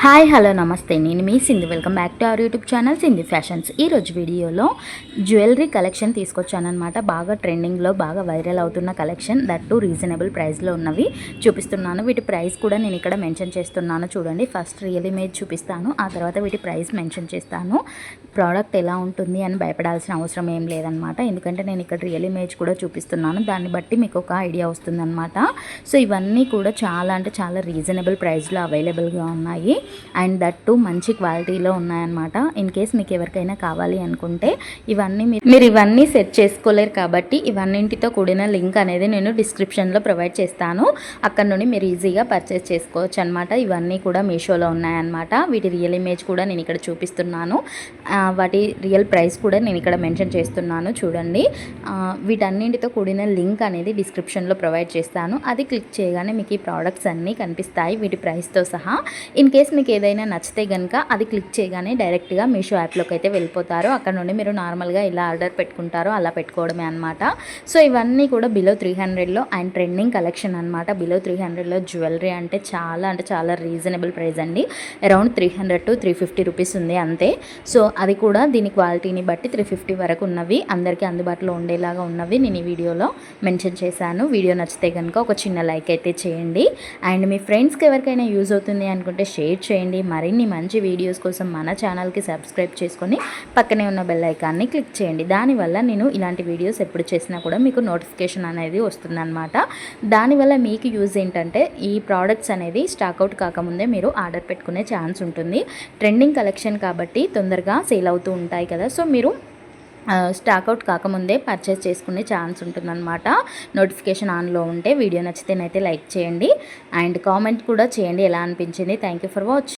Hi hello నమస్తే, నేను మీ Sindhu. Welcome back to our YouTube channel Sindhu fashions. ఈరోజు వీడియోలో జ్యువెలరీ కలెక్షన్ తీసుకొచ్చానమాట. బాగా ట్రెండింగ్లో బాగా వైరల్ అవుతున్న కలెక్షన్, దట్ టు రీజనబుల్ ప్రైస్లో ఉన్నవి చూపిస్తున్నాను. వీటి ప్రైస్ కూడా నేను ఇక్కడ మెన్షన్ చేస్తున్నాను చూడండి. ఫస్ట్ రియల్ ఇమేజ్ చూపిస్తాను, ఆ తర్వాత వీటి ప్రైస్ మెన్షన్ చేస్తాను. ప్రోడక్ట్ ఎలా ఉంటుంది అని భయపడాల్సిన అవసరం ఏం లేదనమాట, ఎందుకంటే నేను ఇక్కడ రియల్ ఇమేజ్ కూడా చూపిస్తున్నాను. దాన్ని బట్టి మీకు ఒక ఐడియా వస్తుందన్నమాట. సో ఇవన్నీ కూడా చాలా అంటే చాలా రీజనబుల్ ప్రైస్లో అవైలబుల్గా ఉన్నాయి. అండ్ దట్ టు మంచి క్వాలిటీలో ఉన్నాయన్నమాట. ఇన్ కేస్ మీకు ఎవరికైనా కావాలి అనుకుంటే ఇవన్నీ మీరు ఇవన్నీ సెట్ చేసుకోలేరు కాబట్టి ఇవన్నింటితో కూడిన లింక్ అనేది నేను డిస్క్రిప్షన్లో ప్రొవైడ్ చేస్తాను. అక్కడ నుండి మీరు ఈజీగా పర్చేస్ చేసుకోవచ్చు అనమాట. ఇవన్నీ కూడా మీషోలో ఉన్నాయన్నమాట. వీటి రియల్ ఇమేజ్ కూడా నేను ఇక్కడ చూపిస్తున్నాను. వాటి రియల్ ప్రైస్ కూడా నేను ఇక్కడ మెన్షన్ చేస్తున్నాను చూడండి. వీటన్నింటితో కూడిన లింక్ అనేది డిస్క్రిప్షన్లో ప్రొవైడ్ చేస్తాను. అది క్లిక్ చేయగానే మీకు ఈ ప్రోడక్ట్స్ అన్నీ కనిపిస్తాయి వీటి ప్రైస్తో సహా. ఇన్ కేస్ మీకు ఏదైనా నచ్చితే కనుక అది క్లిక్ చేయగానే డైరెక్ట్గా మీషో యాప్లోకి అయితే వెళ్ళిపోతారు. అక్కడ నుండి మీరు నార్మల్గా ఇలా ఆర్డర్ పెట్టుకుంటారో అలా పెట్టుకోవడమే అనమాట. సో ఇవన్నీ కూడా బిలో 300లో అండ్ ట్రెండింగ్ కలెక్షన్ అనమాట. బిలో 300లో జ్యువెలరీ అంటే చాలా రీజనబుల్ ప్రైస్ అండి. అరౌండ్ 300 to 350 రూపీస్ ఉంది అంతే. సో అది కూడా దీని క్వాలిటీని బట్టి 350 వరకు ఉన్నవి, అందరికీ అందుబాటులో ఉండేలాగా ఉన్నవి నేను ఈ వీడియోలో మెన్షన్ చేశాను. వీడియో నచ్చితే కనుక ఒక చిన్న లైక్ అయితే చేయండి. అండ్ మీ ఫ్రెండ్స్కి ఎవరికైనా యూజ్ అవుతుంది అనుకుంటే షేర్ చేయండి. మరిన్ని మంచి వీడియోస్ కోసం మన ఛానల్కి సబ్స్క్రైబ్ చేసుకొని పక్కనే ఉన్న బెల్ ఐకాన్ని క్లిక్ చేయండి. దానివల్ల నేను ఇలాంటి వీడియోస్ ఎప్పుడు చేసినా కూడా మీకు నోటిఫికేషన్ అనేది వస్తుందన్నమాట. దానివల్ల మీకు యూజ్ ఏంటంటే ఈ ప్రోడక్ట్స్ అనేది స్టాక్అవుట్ కాకముందే మీరు ఆర్డర్ పెట్టుకునే ఛాన్స్ ఉంటుంది. ట్రెండింగ్ కలెక్షన్ కాబట్టి తొందరగా సేల్ అవుతూ ఉంటాయి కదా. సో మీరు స్టాక్అవుట్ కాకముందే పర్చేస్ చేసుకునే ఛాన్స్ ఉంటుందన్నమాట. నోటిఫికేషన్ ఆన్లో ఉంటే. వీడియో నచ్చితేనైతే లైక్ చేయండి అండ్ కామెంట్ కూడా చేయండి ఎలా అనిపించింది. Thank you for watching.